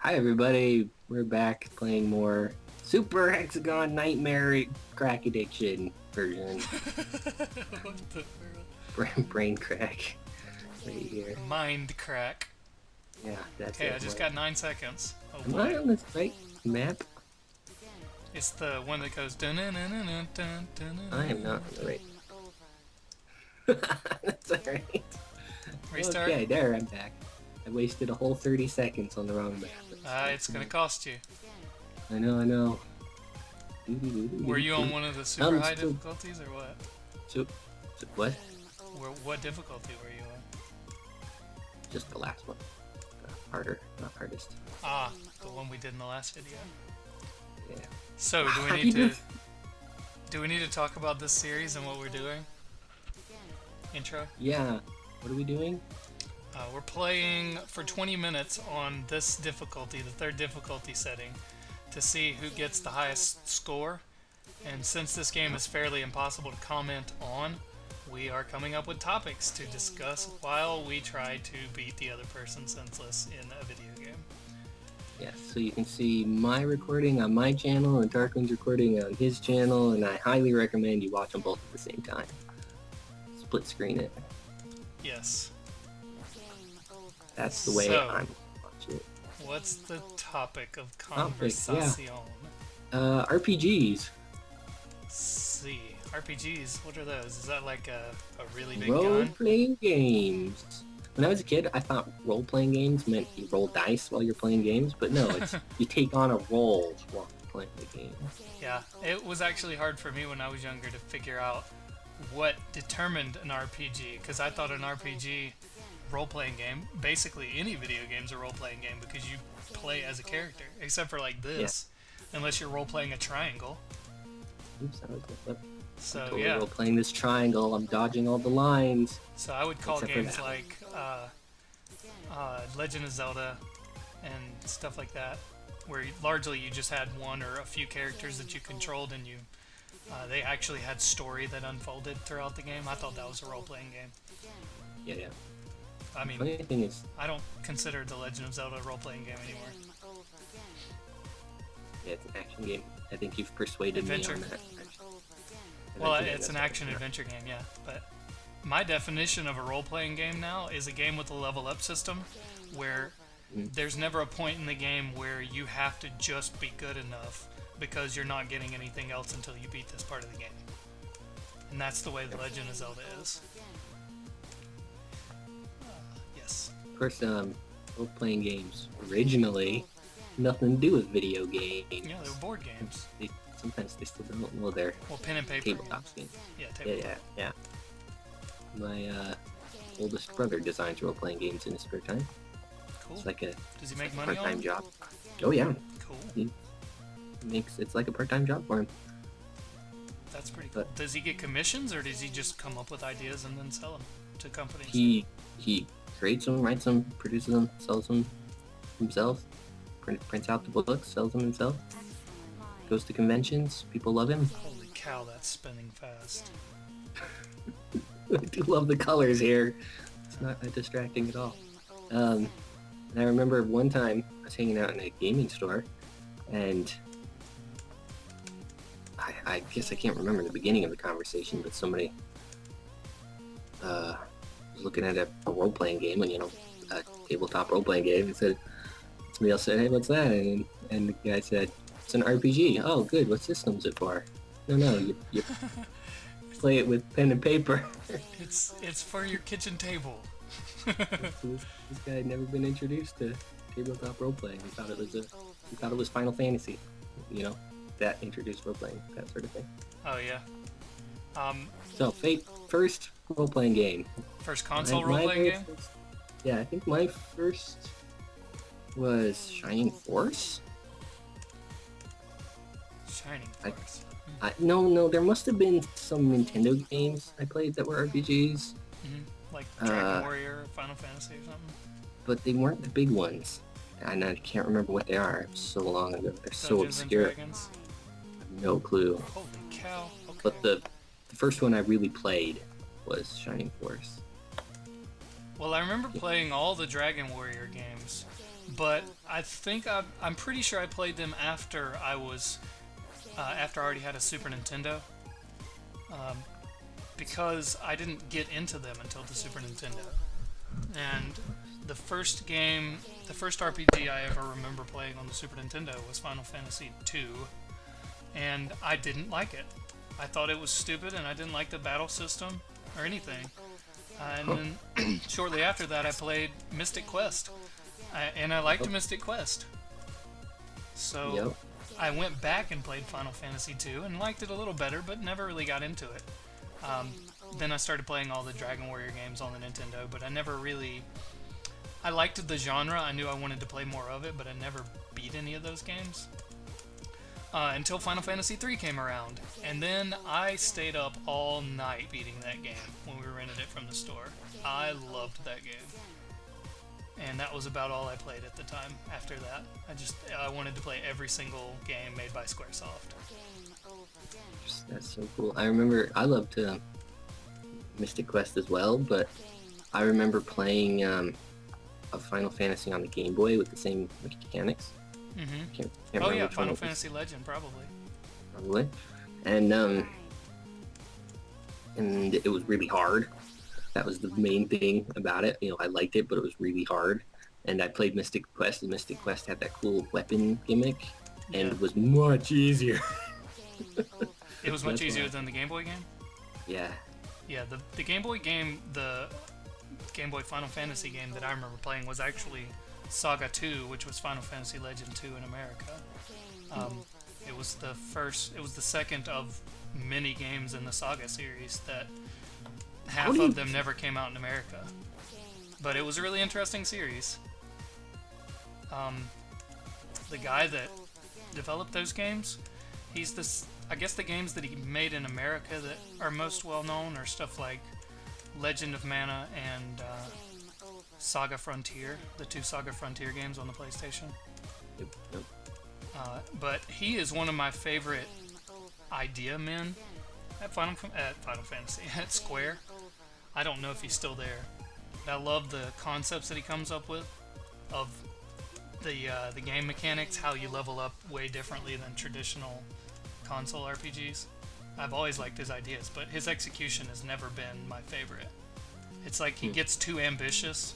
Hi everybody, we're back playing more Super Hexagon Nightmare Crack Addiction version. What the Brain crack. Right here. Mind crack. Yeah, that's Okay, I it. just got 9 seconds. Oh Am I boy. on this right map? It's the one that goes dun dun dun dun dun dun I am dun. not on the right. That's alright. Restart. Okay, there, I'm back. I wasted a whole 30 seconds on the wrong map. It's gonna cost you. I know. Were you on one of the super high difficulties or what? What? What difficulty were you on? Just the last one. Harder, not hardest. Ah, the one we did in the last video. Yeah. So, do we need to talk about this series and what we're doing? Intro? Yeah. What are we doing? We're playing for 20 minutes on this difficulty, the third difficulty setting, to see who gets the highest score. And since this game is fairly impossible to comment on, we are coming up with topics to discuss while we try to beat the other person senseless in a video game. Yes, so you can see my recording on my channel and Darkwind's recording on his channel, and I highly recommend you watch them both at the same time. Split screen it. Yes. That's the way I'm watching it. What's the topic of conversation? RPGs. See, RPGs, what are those? Is that like a really big gun? Role-playing games. When I was a kid, I thought role-playing games meant you roll dice while you're playing games, but no, it's you take on a role while playing the game. Yeah, it was actually hard for me when I was younger to figure out what determined an RPG, because I thought an RPG role-playing game, basically any video game is a role-playing game because you play as a character, except for like this, unless you're role-playing a triangle. Oops, that was messed up. So I'm totally yeah, role-playing this triangle. I'm dodging all the lines. so I would call Except games like Legend of Zelda and stuff like that, where largely you just had one or a few characters that you controlled, and they actually had story that unfolded throughout the game. I thought that was a role-playing game. Yeah. I mean, Funny thing is, I don't consider The Legend of Zelda a role-playing game anymore. yeah, it's an action game. I think you've persuaded me on that. Well, it's an action-adventure game, yeah. But my definition of a role-playing game now is a game with a level-up system where there's never a point in the game where you have to just be good enough because you're not getting anything else until you beat this part of the game. And that's the way The Legend of Zelda is. Yes. Of course, role-playing games originally nothing to do with video games. Yeah, they were board games. Sometimes they still don't. Well, they're pen and paper tabletop games. Yeah, tabletop. Yeah. My oldest brother designs role-playing games in his spare time. Cool. It's like a Does he make money on part-time it? job. Oh yeah. Cool. It's like a part-time job for him. That's pretty cool. Does he get commissions, or does he just come up with ideas and then sell them to companies? He creates them, writes them, produces them, sells them himself. Prints out the books, sells them himself. Goes to conventions. People love him. Holy cow, that's spinning fast. I do love the colors here. It's not distracting at all. And I remember one time I was hanging out in a gaming store, and I guess I can't remember the beginning of the conversation, but somebody was looking at a role-playing game, and a tabletop role-playing game, and somebody else said, "Hey, what's that?" And the guy said, "It's an RPG." "Oh, good. What system's it for?" No, you play it with pen and paper. It's for your kitchen table. This guy had never been introduced to tabletop role-playing. He thought it was Final Fantasy. That introduced role-playing, that sort of thing. Oh yeah. So Fate, first role-playing game. First console role-playing game? Yeah, I think my first was Shining Force. Shining Force. No, there must have been some Nintendo games I played that were RPGs. Like Dragon Warrior or Final Fantasy or something? But they weren't the big ones. And I can't remember what they are. It was so long ago. They're so obscure. I have no clue. Holy cow. Okay. But the first one I really played was Shining Force. Well, I remember playing all the Dragon Warrior games but I think I'm pretty sure I played them after after I already had a Super Nintendo, um, because I didn't get into them until the Super Nintendo. And the first game, the first RPG I ever remember playing on the Super Nintendo was Final Fantasy II, and I didn't like it. I thought it was stupid, and I didn't like the battle system or anything. And then shortly after that, I played Mystic Quest, and I liked Mystic Quest. So Yep. I went back and played Final Fantasy II and liked it a little better, but never really got into it. Then I started playing all the Dragon Warrior games on the Nintendo, but I never really... I liked the genre, I knew I wanted to play more of it, but I never beat any of those games. Until Final Fantasy III came around, and then I stayed up all night beating that game when we rented it from the store. I loved that game. And that was about all I played at the time. After that, I wanted to play every single game made by Squaresoft. That's so cool. I remember I loved Mystic Quest as well, but I remember playing a Final Fantasy on the Game Boy with the same mechanics. Mm-hmm. Can't Oh yeah, Final Fantasy Legend, probably. Probably. And it was really hard. That was the main thing about it. You know, I liked it, but it was really hard. And I played Mystic Quest, and Mystic Quest had that cool weapon gimmick, and it was much easier. It was much easier than the Game Boy game? Yeah. Yeah, the Game Boy game, the Game Boy Final Fantasy game that I remember playing was actually Saga 2, which was Final Fantasy Legend 2 in America. It was the second of many games in the Saga series that half of them never came out in America. But it was a really interesting series. The guy that developed those games, I guess the games that he made in America that are most well known are stuff like Legend of Mana and Saga Frontier, the two Saga Frontier games on the PlayStation. Yep. But he is one of my favorite idea men at Final Fantasy, at Square. I don't know if he's still there. But I love the concepts that he comes up with of the game mechanics, how you level up way differently than traditional console RPGs. I've always liked his ideas, but his execution has never been my favorite. It's like he gets too ambitious,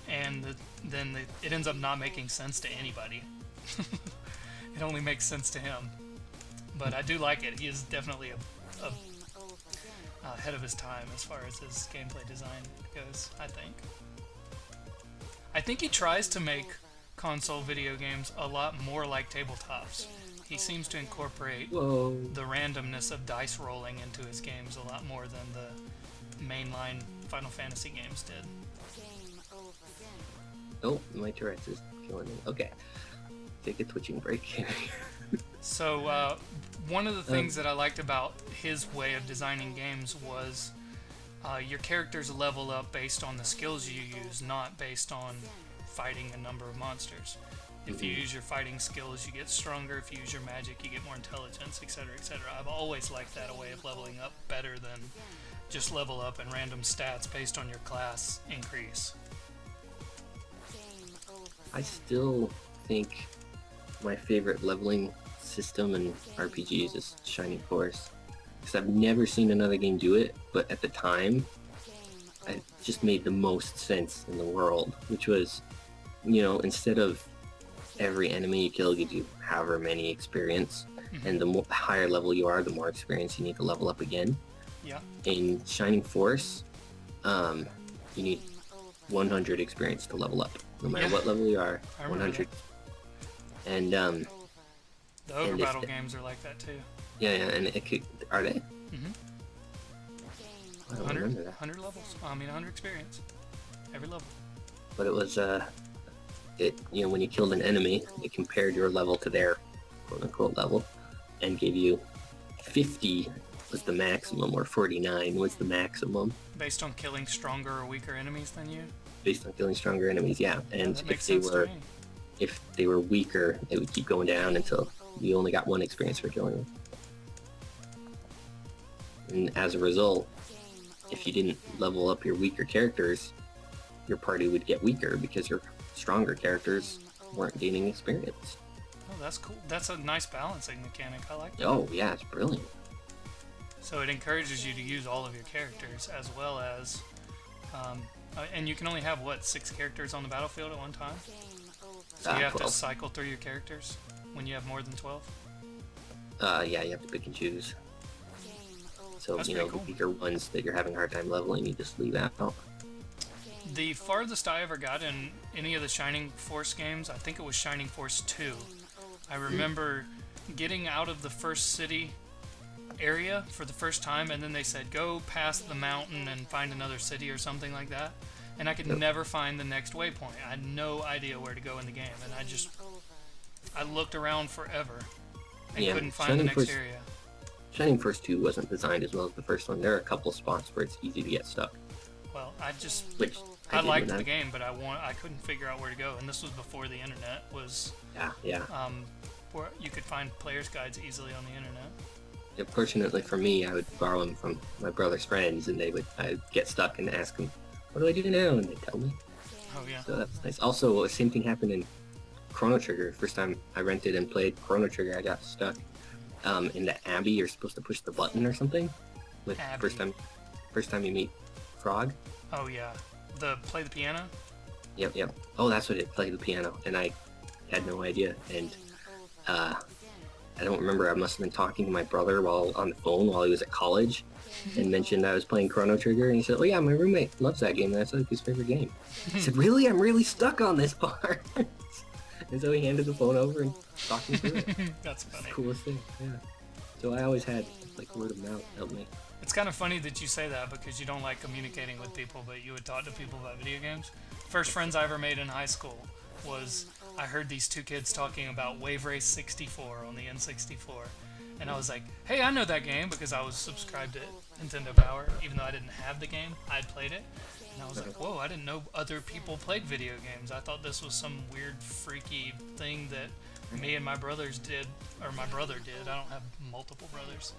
and then it ends up not making sense to anybody. It only makes sense to him. But I do like it. He is definitely ahead of his time as far as his gameplay design goes, I think. I think he tries to make console video games a lot more like tabletops. He seems to incorporate the randomness of dice rolling into his games a lot more than the mainline Final Fantasy games did. Oh, my Tourette's is killing me. Okay. Take a twitching break. So, one of the things that I liked about his way of designing games was your characters level up based on the skills you use, not based on fighting a number of monsters. If you use your fighting skills, you get stronger. If you use your magic, you get more intelligence, etc., etc. I've always liked that way of leveling up better than just level up and random stats based on your class increase. I still think my favorite leveling system in RPGs is Shining Force, because I've never seen another game do it, but at the time it just made the most sense in the world, which was, you know, instead of every enemy you kill gives you however many experience, and the higher level you are, the more experience you need to level up again. Yeah. In Shining Force, you need 100 experience to level up, no matter what level you are. 100. And the Ogre Battle games are like that too. Yeah, and are they? Mm-hmm. I don't remember that. 100 levels. 100 experience. Every level. But it was when you killed an enemy, it compared your level to their quote-unquote level, and gave you 50 was the maximum, or 49 was the maximum. Based on killing stronger or weaker enemies than you? Based on killing stronger enemies, yeah. And yeah, if they were weaker, it would keep going down until you only got 1 experience for killing them. And as a result, if you didn't level up your weaker characters, your party would get weaker because your stronger characters weren't gaining experience. Oh, that's cool. That's a nice balancing mechanic. I like that. Oh yeah, it's brilliant. So it encourages you to use all of your characters as well as, and you can only have what, 6 characters on the battlefield at one time. So you have 12. to cycle through your characters when you have more than 12. Yeah, you have to pick and choose. So That's you know, pretty cool. the weaker ones that you're having a hard time leveling, you just leave out. The farthest I ever got in any of the Shining Force games, I think it was Shining Force 2. I remember getting out of the first city area for the first time, and then they said go past the mountain and find another city or something like that, and I could never find the next waypoint. I had no idea where to go in the game, and I looked around forever and couldn't find the next area. Shining Force 2 wasn't designed as well as the first one. There are a couple spots where it's easy to get stuck. Well, Which I liked the game, but I couldn't figure out where to go, and this was before the internet was. Yeah. Where you could find players' guides easily on the internet. Yeah, fortunately for me, I would borrow them from my brother's friends, and I'd get stuck and ask them, "What do I do now?" And they'd tell me. Oh yeah. So that's nice. Also, the same thing happened in Chrono Trigger. First time I rented and played Chrono Trigger, I got stuck. In the Abbey, you're supposed to push the button or something. With first time you meet Frog. Oh yeah, play the piano. Yep. Oh, that's what it played, the piano, and I had no idea. And I don't remember. I must have been talking to my brother while on the phone while he was at college, and mentioned I was playing Chrono Trigger, and he said, "Oh yeah, my roommate loves that game. That's like his favorite game." I said, "Really? I'm really stuck on this part." And so he handed the phone over and talked me through it. That's funny. It's the coolest thing, yeah. So I always had, like, word of mouth help me. It's kind of funny that you say that because you don't like communicating with people, but you would talk to people about video games. First friends I ever made in high school was I heard these 2 kids talking about Wave Race 64 on the N64. And I was like, hey, I know that game because I was subscribed to Nintendo Power. Even though I didn't have the game, I'd played it. And I was like, whoa, I didn't know other people played video games. I thought this was some weird, freaky thing that me and my brothers did, or my brother did. I don't have multiple brothers.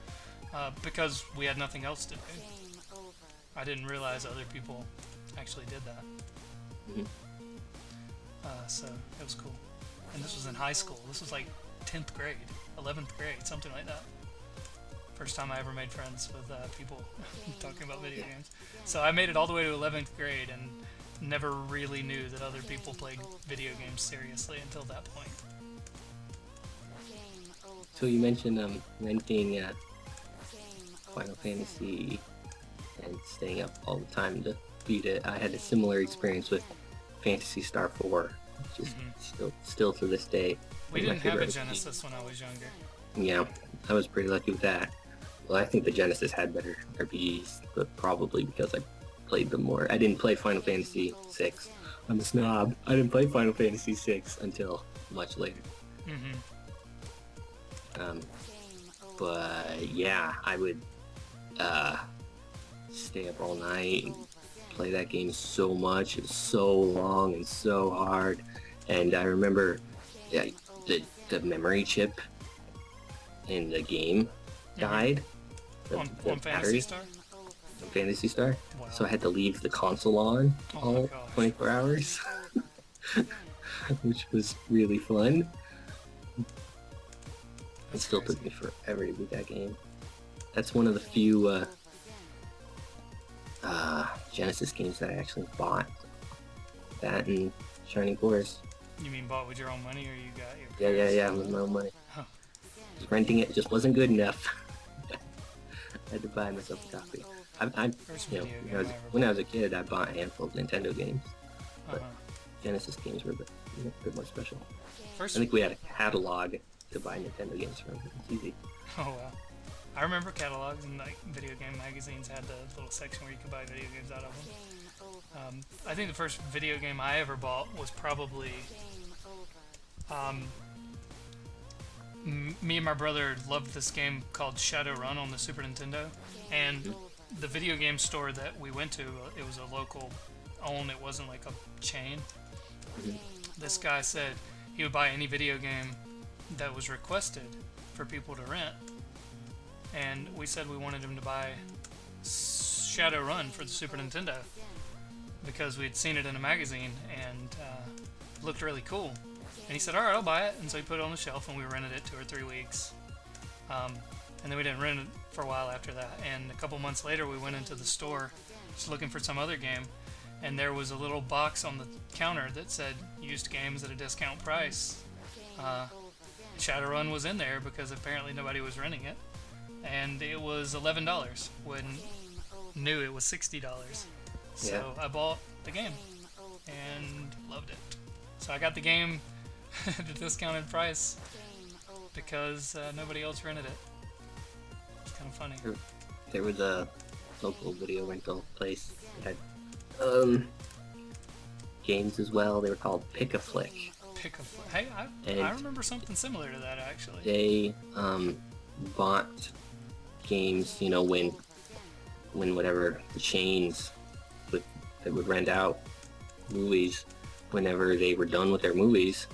Because we had nothing else to do. I didn't realize other people actually did that. So it was cool. And this was in high school. This was like 10th grade, 11th grade, something like that. First time I ever made friends with people talking about video games. So I made it all the way to 11th grade and never really knew that other people played video games seriously until that point. So you mentioned renting Final Fantasy and staying up all the time to beat it. I had a similar experience with Phantasy Star 4, which is still to this day. We didn't have a Genesis when I was younger. Yeah, I was pretty lucky with that. Well, I think the Genesis had better RPGs, but probably because I played them more. I didn't play Final Fantasy 6. I'm a snob. I didn't play Final Fantasy 6 until much later. But yeah, I would stay up all night and play that game so much. It was so long and so hard. And I remember the memory chip in the game died. On Phantasy Star? On Phantasy Star. Wow. So I had to leave the console on all 24 hours, which was really fun. It still took me forever to beat that game. That's one of the few Genesis games that I actually bought. That and Shining Force. You mean bought with your own money, or you got your... Yeah, with my own money. Renting it just wasn't good enough. I had to buy myself a copy. When I was a kid, I bought a handful of Nintendo games, but Genesis games were a bit more special. I think we had a catalog to buy Nintendo games from. It's easy. Oh wow! I remember catalogs and like video game magazines had the little section where you could buy video games out of them. I think the first video game I ever bought was probably. Me and my brother loved this game called Shadowrun on the Super Nintendo, and the video game store that we went to, it was a local own, it wasn't like a chain. This guy said he would buy any video game that was requested for people to rent, and we said we wanted him to buy Shadowrun for the Super Nintendo because we'd seen it in a magazine, and looked really cool. And he said, all right, I'll buy it. And so he put it on the shelf, and we rented it 2 or 3 weeks. Um, and then we didn't rent it for a while after that. And a couple months later, we went into the store just looking for some other game. And there was a little box on the counter that said used games at a discount price. Shadowrun was in there because apparently nobody was renting it. And it was $11 when new it was $60. So I bought the game and loved it. So I got the game at a discounted price because nobody else rented it. It's kind of funny. There was a local video rental place that had games as well. They were called Pick-a-Flick. Pick-a-Flick. Hey, I remember something similar to that actually. They bought games, you know, when whatever the chains that would rent out movies, whenever they were done with their movies,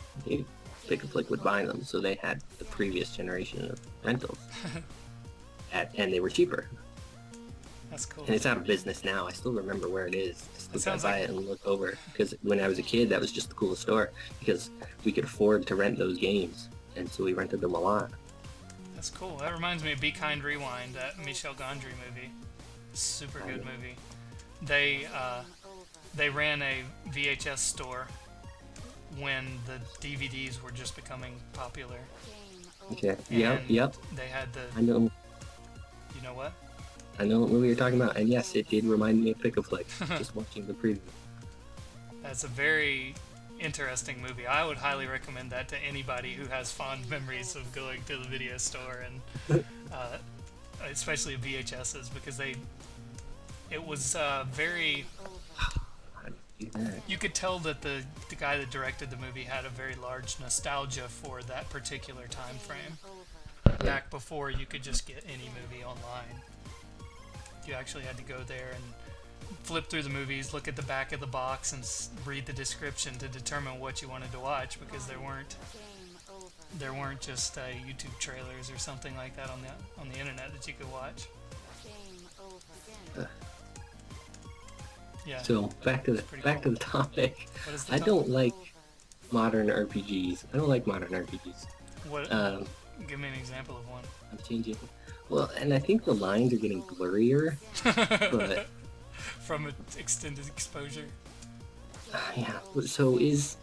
Pick-a-Flick would buy them. So they had the previous generation of rentals, and they were cheaper. That's cool. And it's out of business now. I still remember where it is. I still buy it and look over, because when I was a kid, that was just the coolest store because we could afford to rent those games, and so we rented them a lot. That's cool. That reminds me of Be Kind Rewind, that Michel Gondry movie. Super good movie. They ran a VHS store when the DVDs were just becoming popular. Okay. And Yep. They had the. I know. You know what? I know what movie you're talking about, and yes, it did remind me of Pick-a-Flick. Just watching the preview. That's a very interesting movie. I would highly recommend that to anybody who has fond memories of going to the video store, and especially VHSs, because it was very. You could tell that the guy that directed the movie had a very large nostalgia for that particular time frame. Back before you could just get any movie online. You actually had to go there and flip through the movies, look at the back of the box, and read the description to determine what you wanted to watch, because there weren't just YouTube trailers or something like that on the internet that you could watch. Yeah. So back to the topic. What is the I topic? don't like modern RPGs. I don't like modern RPGs. What? Give me an example of one. I'm changing. Well, and I think the lines are getting blurrier, but from extended exposure. Yeah. So is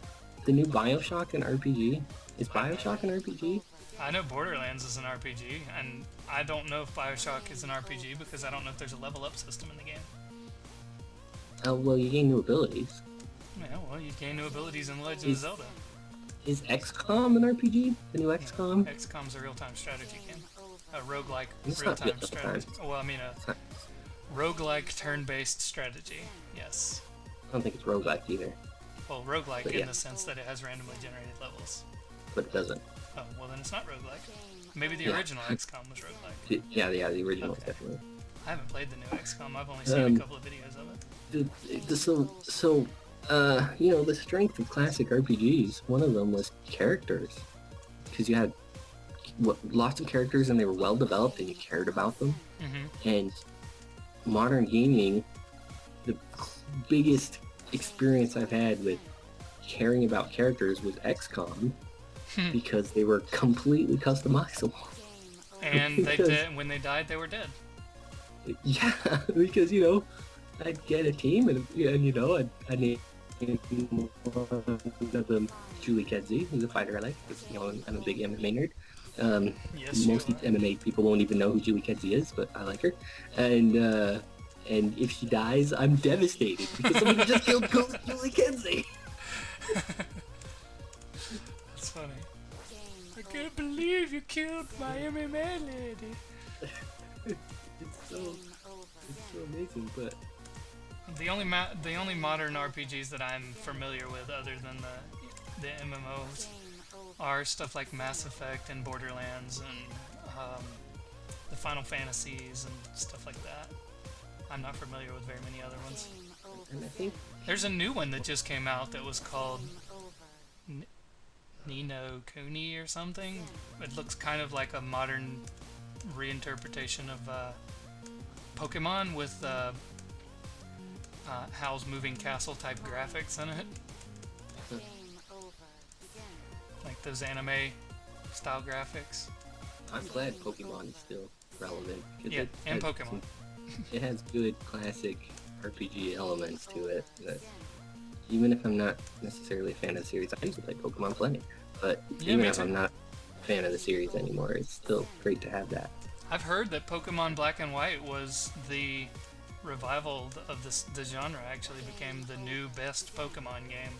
the new BioShock an RPG? Is BioShock an RPG? I know Borderlands is an RPG, and I don't know if BioShock is an RPG because I don't know if there's a level up system in the game. Oh, well, you gain new abilities. Yeah, well, you gain new abilities in Legend of Zelda. Is XCOM an RPG? The new XCOM? Yeah, XCOM's a real-time strategy game. A roguelike It's real-time not strategy. Well, I mean a roguelike turn-based strategy. Yes. I don't think it's roguelike either. Well, roguelike But in yeah. the sense that it has randomly generated levels. But it doesn't. Oh, well then it's not roguelike. Maybe the Yeah. original XCOM was roguelike. Yeah, the original is Okay. definitely. I haven't played the new XCOM. I've only seen a couple of videos of it. So, you know, the strength of classic RPGs, one of them was characters. Because you had lots of characters and they were well developed and you cared about them. Mm-hmm. And modern gaming, the biggest experience I've had with caring about characters was XCOM, because they were completely customizable. And they did, when they died, they were dead. Yeah, because, you know, I'd get a team and you know, I'd name one of them Julie Kedzie, who's a fighter I like, because, you know, I'm a big MMA nerd. Yes, Most MMA people won't even know who Julie Kedzie is, but I like her. And if she dies, I'm devastated because somebody just killed Julie Kedzie. That's funny. I can't believe you killed my MMA lady. It's so amazing, but The only modern RPGs that I'm familiar with, other than the MMOs, are stuff like Mass Effect and Borderlands and the Final Fantasies and stuff like that. I'm not familiar with very many other ones. and I think There's a new one that just came out that was called Nino Kuni or something. It looks kind of like a modern reinterpretation of Pokemon with Howl's Moving Castle type graphics in it. like those anime style graphics. I'm glad Pokemon is still relevant. Yeah, and Pokemon. It has good classic RPG elements to it. That even if I'm not necessarily a fan of the series, I used to play Pokemon plenty. But Yeah, even me if too. I'm not a fan of the series anymore, it's still great to have that. I've heard that Pokemon Black and White was the revival of the genre. Actually, became the new best Pokemon game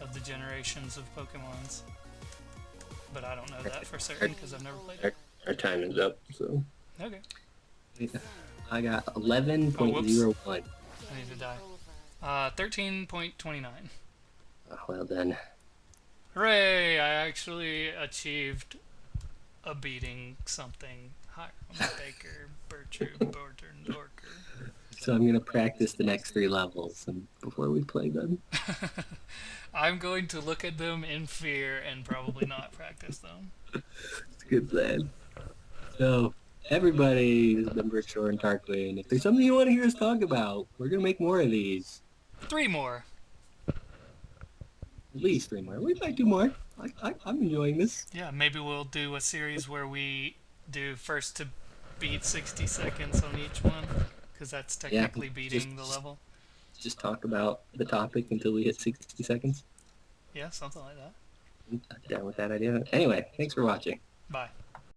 of the generations of Pokemons. But I don't know that for Our, certain because I've never played our, it. our time is up, so Okay. I got Oh, whoops. 11.01. I need to die. 13.29. Well then, Hooray! I actually achieved a beating something. Hiram Baker, Bertrudor, Dorker. so I'm gonna practice the next 3 levels and before we play them. I'm going to look at them in fear and probably not practice them. It's a good plan. So everybody, this has been Bertrudor and Tarquin. If there's something you want to hear us talk about, we're gonna make more of these. 3 more. At least 3 more. We might do more. I'm enjoying this. Yeah, maybe we'll do a series where we do first to beat 60 seconds on each one, because that's Yeah, technically beating the level. just talk about the topic until we hit 60 seconds. Yeah, something like that. I'm down with that idea. Anyway, thanks for watching. Bye.